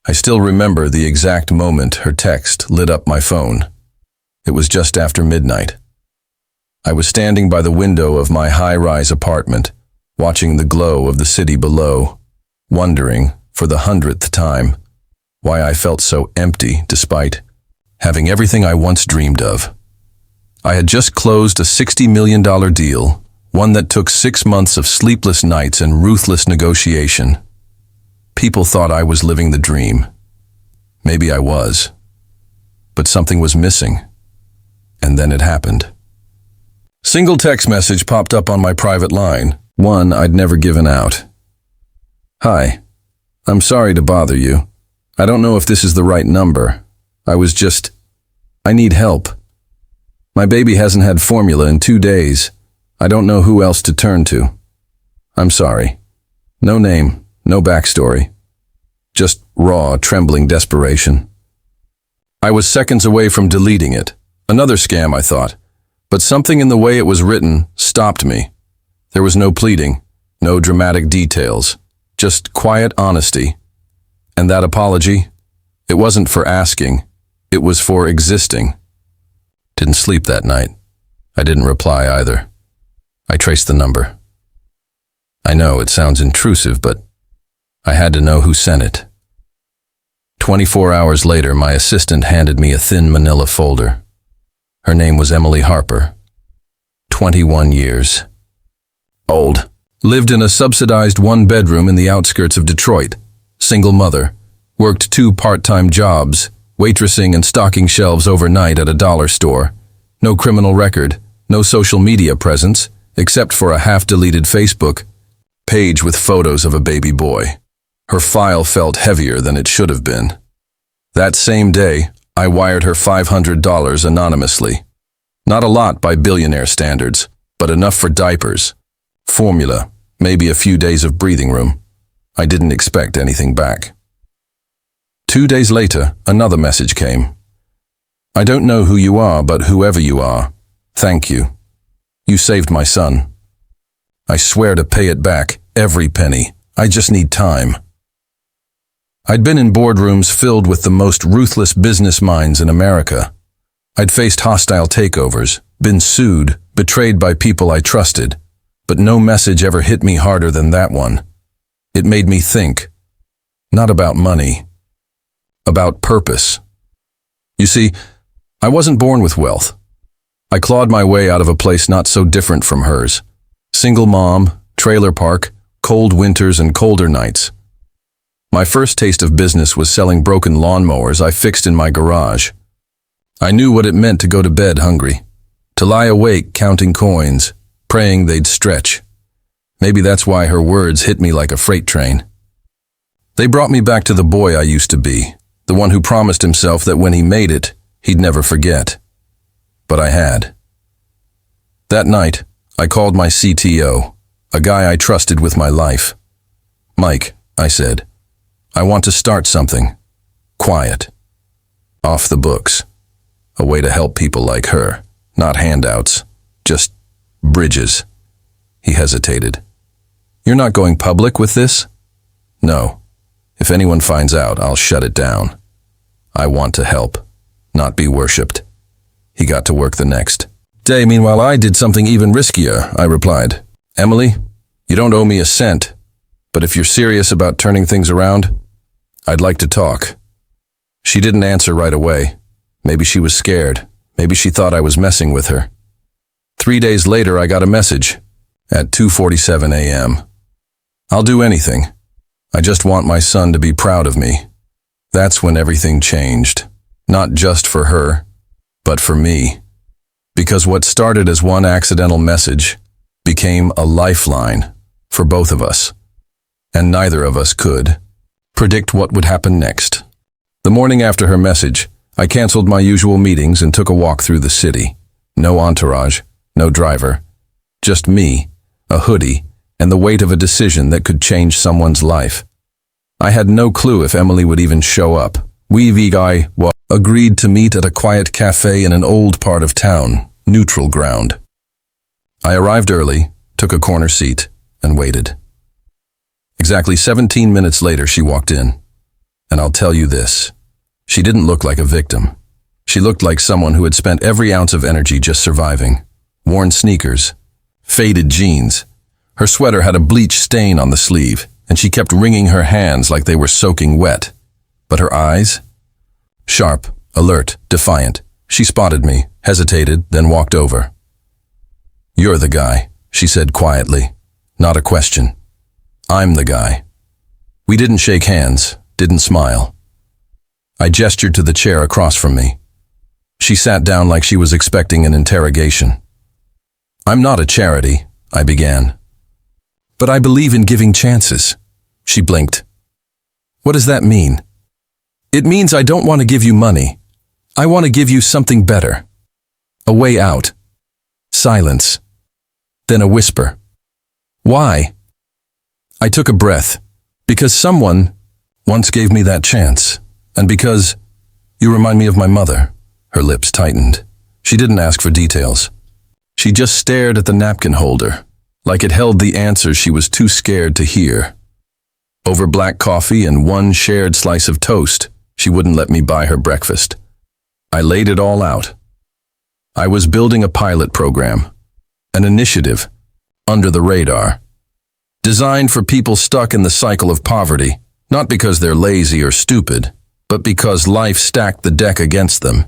I still remember the exact moment her text lit up my phone. It was just after midnight. I was standing by the window of my high-rise apartment, watching the glow of the city below, wondering, for the 100th time, why I felt so empty despite having everything I once dreamed of. I had just closed a $60 million deal, one that took 6 months of sleepless nights and ruthless negotiation. People thought I was living the dream. Maybe I was. But something was missing. And then it happened. Single text message popped up on my private line, one I'd never given out. Hi. I'm sorry to bother you. I don't know if this is the right number. I need help. My baby hasn't had formula in 2 days. I don't know who else to turn to. I'm sorry. No name, no backstory. Just raw, trembling desperation. I was seconds away from deleting it. Another scam, I thought. But something in the way it was written stopped me. There was no pleading, no dramatic details, just quiet honesty. And that apology? It wasn't for asking. It was for existing. Didn't sleep that night. I didn't reply either. I traced the number. I know it sounds intrusive, but I had to know who sent it. 24 hours later, my assistant handed me a thin manila folder. Her name was Emily Harper. 21 years. Old. Lived in a subsidized one-bedroom in the outskirts of Detroit. Single mother. Worked 2 part-time jobs, waitressing and stocking shelves overnight at a dollar store. No criminal record, no social media presence, except for a half-deleted Facebook page with photos of a baby boy. Her file felt heavier than it should have been. That same day, I wired her $500 anonymously. Not a lot by Billionaire standards, but enough for diapers, formula, maybe a few days of breathing room. I didn't expect anything back. 2 days later, another message came. I don't know who you are, but whoever you are, thank you. You saved my son. I swear to pay it back, every penny. I just need time. I'd been in boardrooms filled with the most ruthless business minds in America. I'd faced hostile takeovers, been sued, betrayed by people I trusted, but no message ever hit me harder than that one. It made me think, not about money, about purpose. You see, I wasn't born with wealth. I clawed my way out of a place not so different from hers. Single mom, trailer park, cold winters and colder nights. My first taste of business was selling broken lawnmowers I fixed in my garage. I knew what it meant to go to bed hungry, to lie awake counting coins, praying they'd stretch. Maybe that's why her words hit me like a freight train. They brought me back to the boy I used to be, the one who promised himself that when he made it, he'd never forget. But I had. That night, I called my CTO, a guy I trusted with my life. Mike, I said, I want to start something. Quiet. Off the books. A way to help people like her. Not handouts. Just bridges. He hesitated. You're not going public with this? No. If anyone finds out, I'll shut it down. I want to help, not be worshipped. He got to work the next day. Meanwhile, I did something even riskier, I replied. Emily, you don't owe me a cent, but if you're serious about turning things around, I'd like to talk. She didn't answer right away. Maybe she was scared. Maybe she thought I was messing with her. 3 days later, I got a message at 2:47 a.m. I'll do anything. I just want my son to be proud of me. That's when everything changed. Not just for her, but for me. Because what started as one accidental message became a lifeline for both of us. And neither of us could predict what would happen next. The morning after her message, I canceled my usual meetings and took a walk through the city. No entourage, no driver. Just me, a hoodie, and the weight of a decision that could change someone's life. I had no clue if Emily would even show up. We agreed to meet at a quiet cafe in an old part of town, neutral ground. I arrived early, took a corner seat, and waited. Exactly 17 minutes later, she walked in. And I'll tell you this, she didn't look like a victim. She looked like someone who had spent every ounce of energy just surviving. Worn sneakers, faded jeans. Her sweater had a bleach stain on the sleeve, and she kept wringing her hands like they were soaking wet. But her eyes? Sharp, alert, defiant. She spotted me, hesitated, then walked over. "You're the guy," she said quietly. Not a question. "I'm the guy." We didn't shake hands, didn't smile. I gestured to the chair across from me. She sat down like she was expecting an interrogation. "I'm not a charity," I began. "But I believe in giving chances." She blinked. "What does that mean?" "It means I don't want to give you money. I want to give you something better. A way out." Silence. Then a whisper. "Why?" I took a breath. "Because someone once gave me that chance. And because you remind me of my mother." Her lips tightened. She didn't ask for details. She just stared at the napkin holder, like it held the answers she was too scared to hear. Over black coffee and one shared slice of toast, she wouldn't let me buy her breakfast. I laid it all out. I was building a pilot program, an initiative, under the radar, designed for people stuck in the cycle of poverty, not because they're lazy or stupid, but because life stacked the deck against them.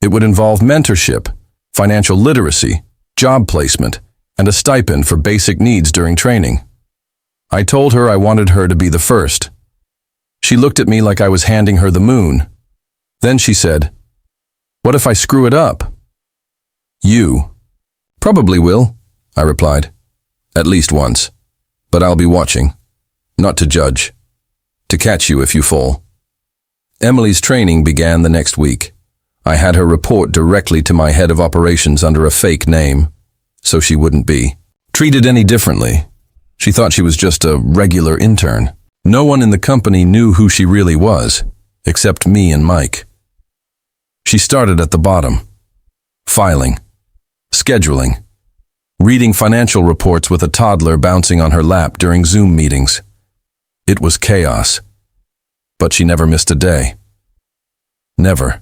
It would involve mentorship, financial literacy, job placement, and a stipend for basic needs during training. I told her I wanted her to be the first. She looked at me like I was handing her the moon. Then she said, "What if I screw it up?" "You probably will," I replied. "At least once. But I'll be watching. Not to judge. To catch you if you fall." Emily's training began the next week. I had her report directly to my head of operations under a fake name, so she wouldn't be treated any differently. She thought she was just a regular intern. No one in the company knew who she really was, except me and Mike. She started at the bottom. Filing. Scheduling. Reading financial reports with a toddler bouncing on her lap during Zoom meetings. It was chaos. But she never missed a day. Never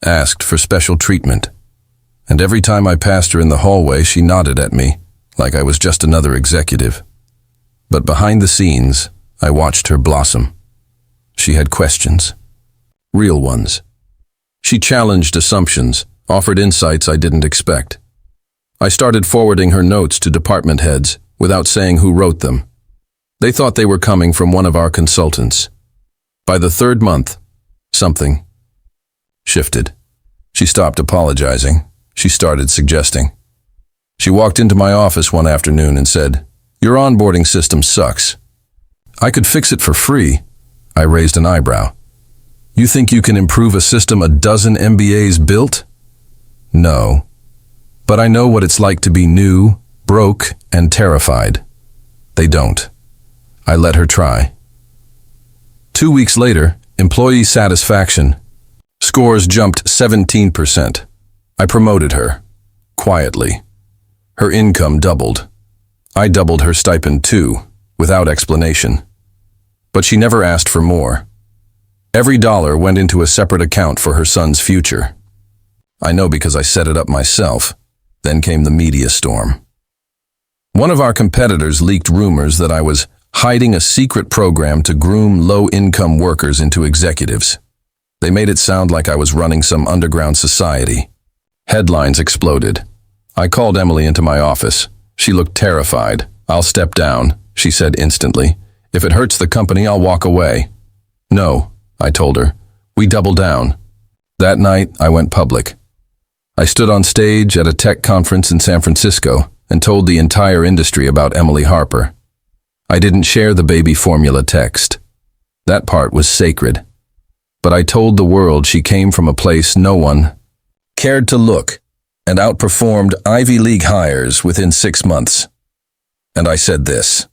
asked for special treatment. And every time I passed her in the hallway, she nodded at me, like I was just another executive. But behind the scenes, I watched her blossom. She had questions. Real ones. She challenged assumptions, offered insights I didn't expect. I started forwarding her notes to department heads without saying who wrote them. They thought they were coming from one of our consultants. By the third month, something shifted. She stopped apologizing. She started suggesting. She walked into my office one afternoon and said, "Your onboarding system sucks." I could fix it for free. I raised an eyebrow. "You think you can improve a system a dozen MBAs built?" "No. But I know what it's like to be new, broke, and terrified." They don't. I let her try. 2 weeks later, employee satisfaction. Scores jumped 17%. I promoted her. Quietly. Her income doubled. I doubled her stipend too, without explanation. But she never asked for more. Every dollar went into a separate account for her son's future. I know because I set it up myself. Then came the media storm. One of our competitors leaked rumors that I was hiding a secret program to groom low-income workers into executives. They made it sound like I was running some underground society. Headlines exploded. I called Emily into my office. She looked terrified. "I'll step down," she said instantly. "If it hurts the company, I'll walk away." "No," I told her. "We double down." That night, I went public. I stood on stage at a tech conference in San Francisco and told the entire industry about Emily Harper. I didn't share the baby formula text. That part was sacred. But I told the world she came from a place no one cared to look and outperformed Ivy League hires within 6 months. And I said this: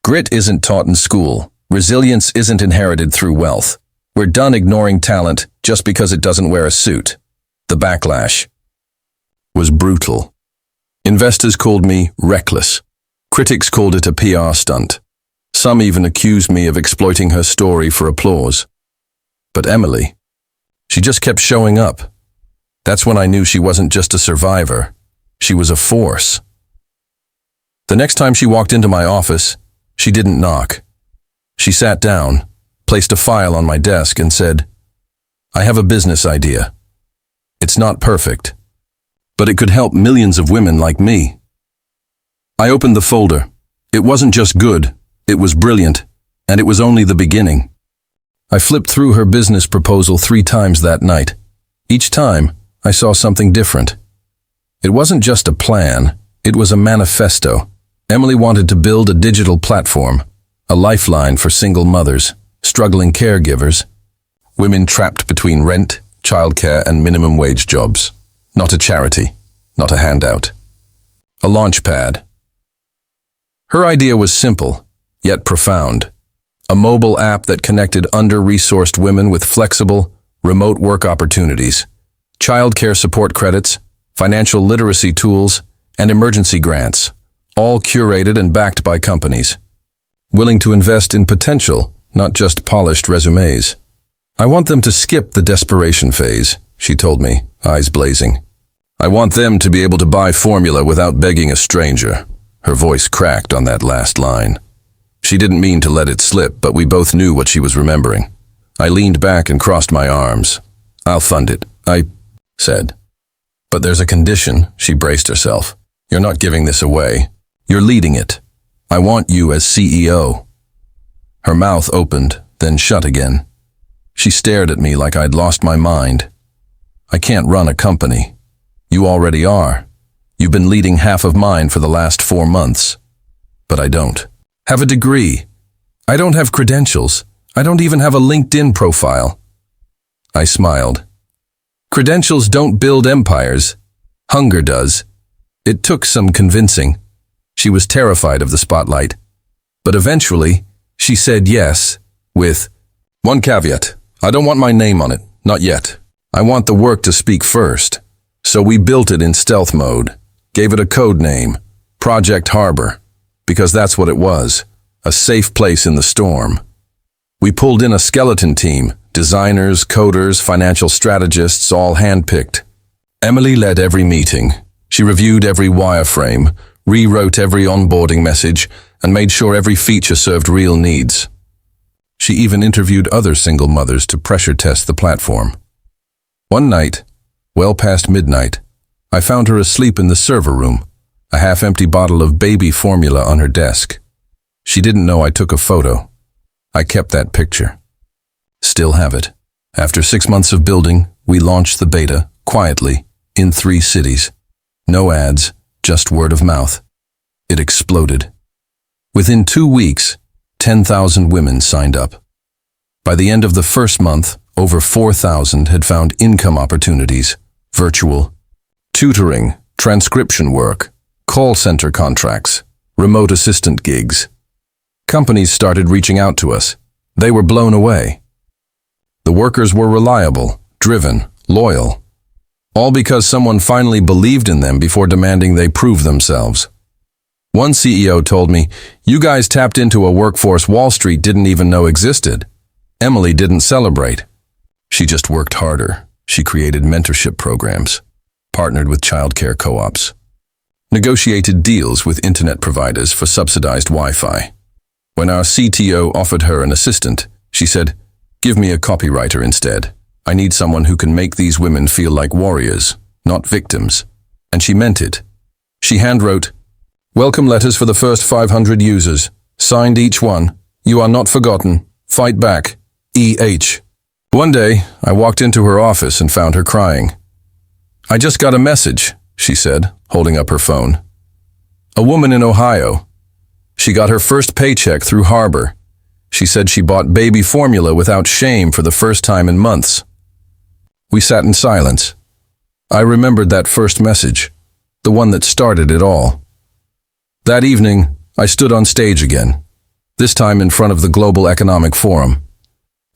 grit isn't taught in school. Resilience isn't inherited through wealth. We're done ignoring talent just because it doesn't wear a suit. The backlash was brutal. Investors called me reckless. Critics called it a PR stunt. Some even accused me of exploiting her story for applause. But Emily, she just kept showing up. That's when I knew she wasn't just a survivor. She was a force. The next time she walked into my office, she didn't knock. She sat down, placed a file on my desk and said, "I have a business idea. It's not perfect, but it could help millions of women like me." I opened the folder. It wasn't just good, it was brilliant, and it was only the beginning. I flipped through her business proposal 3 times that night. Each time, I saw something different. It wasn't just a plan, it was a manifesto. Emily wanted to build a digital platform, a lifeline for single mothers, struggling caregivers, women trapped between rent, childcare, and minimum wage jobs. Not a charity, not a handout. A launch pad. Her idea was simple, yet profound. A mobile app that connected under-resourced women with flexible, remote work opportunities, childcare support credits, financial literacy tools, and emergency grants, all curated and backed by companies willing to invest in potential, not just polished resumes. "I want them to skip the desperation phase," she told me, eyes blazing. "I want them to be able to buy formula without begging a stranger." Her voice cracked on that last line. She didn't mean to let it slip, but we both knew what she was remembering. I leaned back and crossed my arms. "I'll fund it," I said. "But there's a condition," she braced herself. "You're not giving this away. You're leading it. I want you as CEO." Her mouth opened, then shut again. She stared at me like I'd lost my mind. "I can't run a company. You already are. You've been leading half of mine for the last 4 months. But I don't have a degree. I don't have credentials. I don't even have a LinkedIn profile." I smiled. "Credentials don't build empires. Hunger does." It took some convincing. She was terrified of the spotlight. But eventually, she said yes, with, "One caveat. I don't want my name on it. Not yet. I want the work to speak first." So we built it in stealth mode, gave it a code name, Project Harbor, because that's what it was, a safe place in the storm. We pulled in a skeleton team, designers, coders, financial strategists, all handpicked. Emily led every meeting. She reviewed every wireframe, rewrote every onboarding message, and made sure every feature served real needs. She even interviewed other single mothers to pressure test the platform. One night, well past midnight, I found her asleep in the server room, a half-empty bottle of baby formula on her desk. She didn't know I took a photo. I kept that picture. Still have it. After 6 months of building, we launched the beta, quietly, in 3 cities. No ads, just word of mouth. It exploded. Within 2 weeks, 10,000 women signed up. By the end of the first month, over 4,000 had found income opportunities, virtual, tutoring, transcription work, call center contracts, remote assistant gigs. Companies started reaching out to us. They were blown away. The workers were reliable, driven, loyal, all because someone finally believed in them before demanding they prove themselves. One CEO told me, "You guys tapped into a workforce Wall Street didn't even know existed." Emily didn't celebrate. She just worked harder. She created mentorship programs, partnered with childcare co-ops, negotiated deals with internet providers for subsidized Wi-Fi. When our CTO offered her an assistant, she said, "Give me a copywriter instead. I need someone who can make these women feel like warriors, not victims." And she meant it. She handwrote, "Welcome letters for the first 500 users. Signed each one. You are not forgotten. Fight back. E.H." One day, I walked into her office and found her crying. "I just got a message," she said, holding up her phone. "A woman in Ohio. She got her first paycheck through Harbor. She said she bought baby formula without shame for the first time in months." We sat in silence. I remembered that first message, the one that started it all. That evening, I stood on stage again, this time in front of the Global Economic Forum.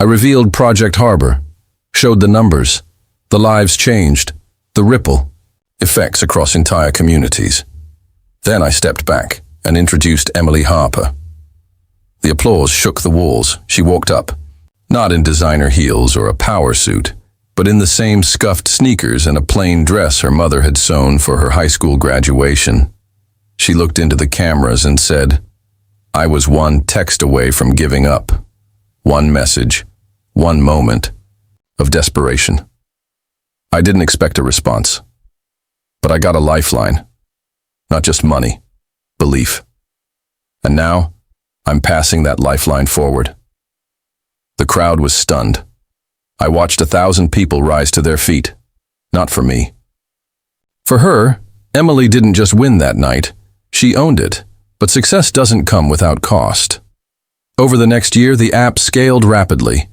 I revealed Project Harbor, showed the numbers, the lives changed, the ripple effects across entire communities. Then I stepped back and introduced Emily Harper. The applause shook the walls. She walked up, not in designer heels or a power suit, but in the same scuffed sneakers and a plain dress her mother had sewn for her high school graduation. She looked into the cameras and said, "I was one text away from giving up. One message, one moment of desperation." I didn't expect a response, but I got a lifeline. Not just money, belief. And now, I'm passing that lifeline forward. The crowd was stunned. I watched 1,000 people rise to their feet. Not for me. For her, Emily didn't just win that night. She owned it. But success doesn't come without cost. Over the next year, the app scaled rapidly.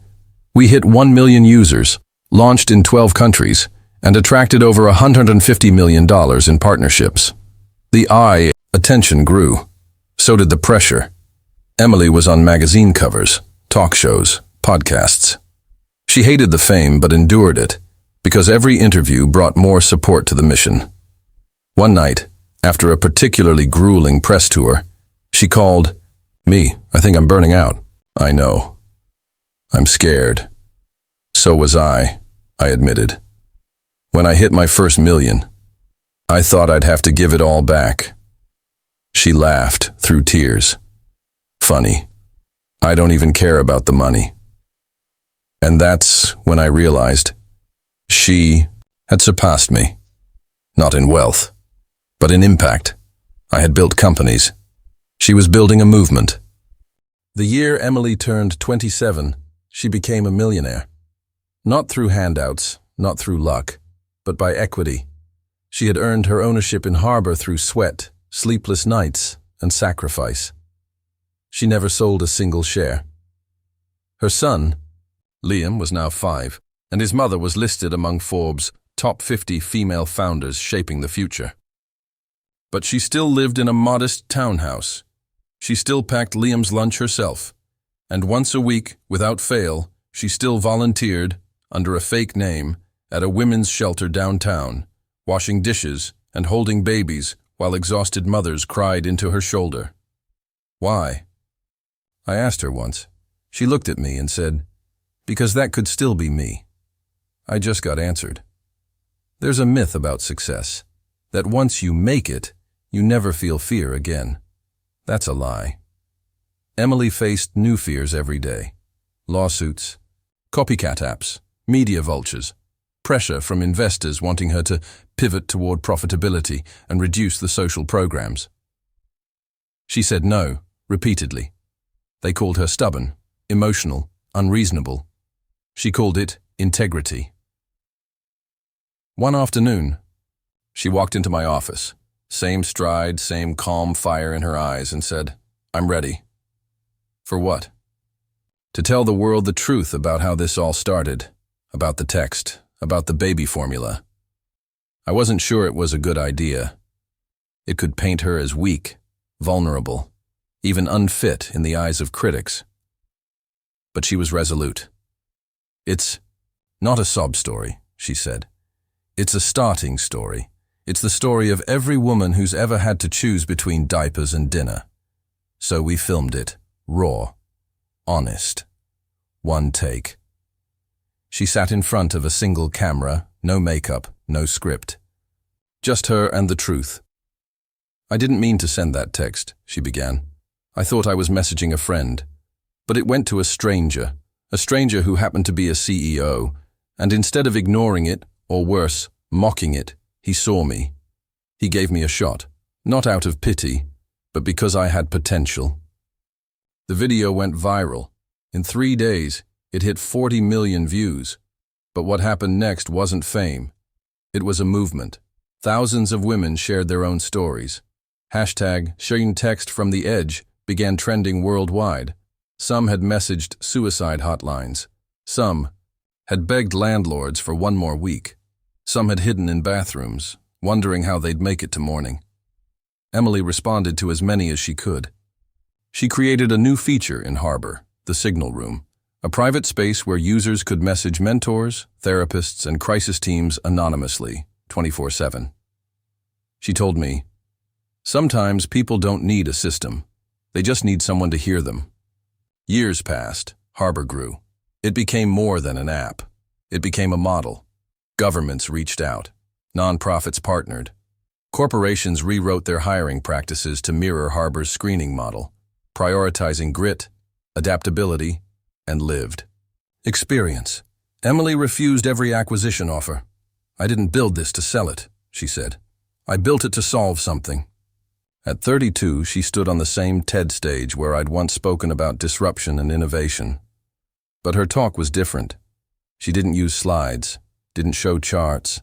We hit 1 million users, launched in 12 countries, and attracted over $150 million in partnerships. The attention grew. So did the pressure. Emily was on magazine covers, talk shows, podcasts. She hated the fame but endured it, because every interview brought more support to the mission. One night, after a particularly grueling press tour, she called, "Me, I think I'm burning out." "I know. I'm scared." "So was I admitted. When I hit my first million, I thought I'd have to give it all back." She laughed through tears. "Funny. I don't even care about the money." And that's when I realized she had surpassed me. Not in wealth, but in impact. I had built companies. She was building a movement. The year Emily turned 27, she became a millionaire. Not through handouts, not through luck, but by equity. She had earned her ownership in Harper through sweat, sleepless nights, and sacrifice. She never sold a single share. Her son, Liam, was now 5, and his mother was listed among Forbes' top 50 female founders shaping the future. But she still lived in a modest townhouse. She still packed Liam's lunch herself, and once a week, without fail, she still volunteered, under a fake name, at a women's shelter downtown, washing dishes and holding babies while exhausted mothers cried into her shoulder. Why? I asked her once. She looked at me and said, "Because that could still be me." I just got answered. There's a myth about success, that once you make it, you never feel fear again. That's a lie. Emily faced new fears every day. Lawsuits, copycat apps, media vultures, pressure from investors wanting her to pivot toward profitability and reduce the social programs. She said no, repeatedly. They called her stubborn, emotional, unreasonable. She called it integrity. One afternoon, she walked into my office, same stride, same calm fire in her eyes, and said, "I'm ready." For what? To tell the world the truth about how this all started, about the text, about the baby formula. I wasn't sure it was a good idea. It could paint her as weak, vulnerable, even unfit in the eyes of critics. But she was resolute. "It's not a sob story," she said. "It's a starting story. It's the story of every woman who's ever had to choose between diapers and dinner." So we filmed it, raw, honest, one take. She sat in front of a single camera, no makeup, no script. Just her and the truth. "I didn't mean to send that text," she began. "I thought I was messaging a friend. But it went to a stranger who happened to be a CEO, and instead of ignoring it, or worse, mocking it, he saw me. He gave me a shot, not out of pity, but because I had potential." The video went viral. In 3 days, it hit 40 million views. But what happened next wasn't fame. It was a movement. Thousands of women shared their own stories. Hashtag sharing text from the edge began trending worldwide. Some had messaged suicide hotlines. Some had begged landlords for one more week. Some had hidden in bathrooms, wondering how they'd make it to morning. Emily responded to as many as she could. She created a new feature in Harper, the Signal Room, a private space where users could message mentors, therapists, and crisis teams anonymously, 24/7. She told me, "Sometimes people don't need a system. They just need someone to hear them. Years passed. Harbor grew. It became more than an app. It became a model. Governments reached out. Nonprofits partnered. Corporations rewrote their hiring practices to mirror Harbor's screening model, prioritizing grit, adaptability, and lived experience. Emily refused every acquisition offer. "I didn't build this to sell it," she said. "I built it to solve something." At 32, she stood on the same TED stage where I'd once spoken about disruption and innovation. But her talk was different. She didn't use slides, didn't show charts.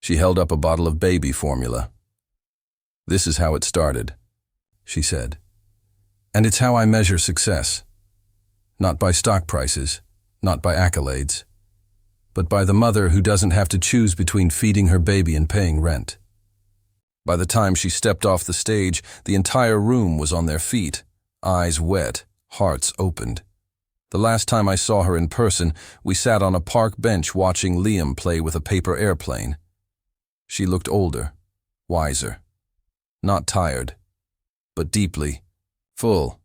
She held up a bottle of baby formula. "This is how it started," she said. "And it's how I measure success. Not by stock prices, not by accolades, but by the mother who doesn't have to choose between feeding her baby and paying rent." By the time she stepped off the stage, the entire room was on their feet, eyes wet, hearts opened. The last time I saw her in person, we sat on a park bench watching Liam play with a paper airplane. She looked older, wiser, not tired, but deeply full.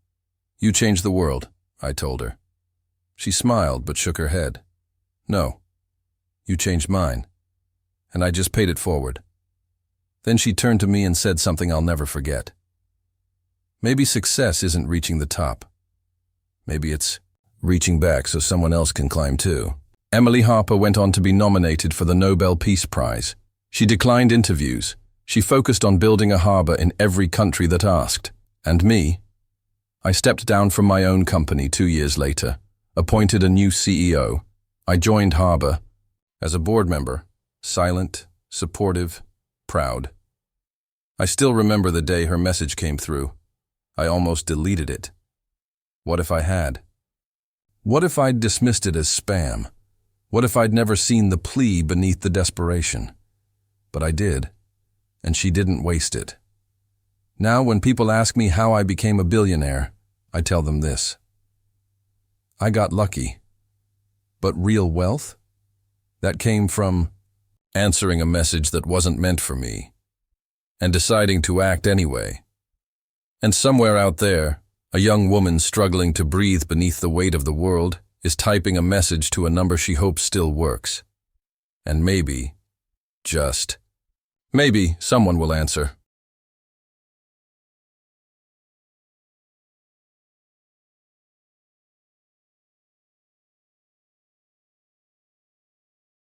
"You changed the world," I told her. She smiled but shook her head. "No, you changed mine, and I just paid it forward." Then she turned to me and said something I'll never forget. "Maybe success isn't reaching the top. Maybe it's reaching back so someone else can climb too." Emily Harper went on to be nominated for the Nobel Peace Prize. She declined interviews. She focused on building a harbor in every country that asked. And me? I stepped down from my own company 2 years later, appointed a new CEO. I joined Harper as a board member, silent, supportive, proud. I still remember the day her message came through. I almost deleted it. What if I had? What if I'd dismissed it as spam? What if I'd never seen the plea beneath the desperation? But I did, and she didn't waste it. Now when people ask me how I became a billionaire, I tell them this. I got lucky. But real wealth? That came from answering a message that wasn't meant for me, and deciding to act anyway. And somewhere out there, a young woman struggling to breathe beneath the weight of the world is typing a message to a number she hopes still works. And maybe, just maybe, someone will answer.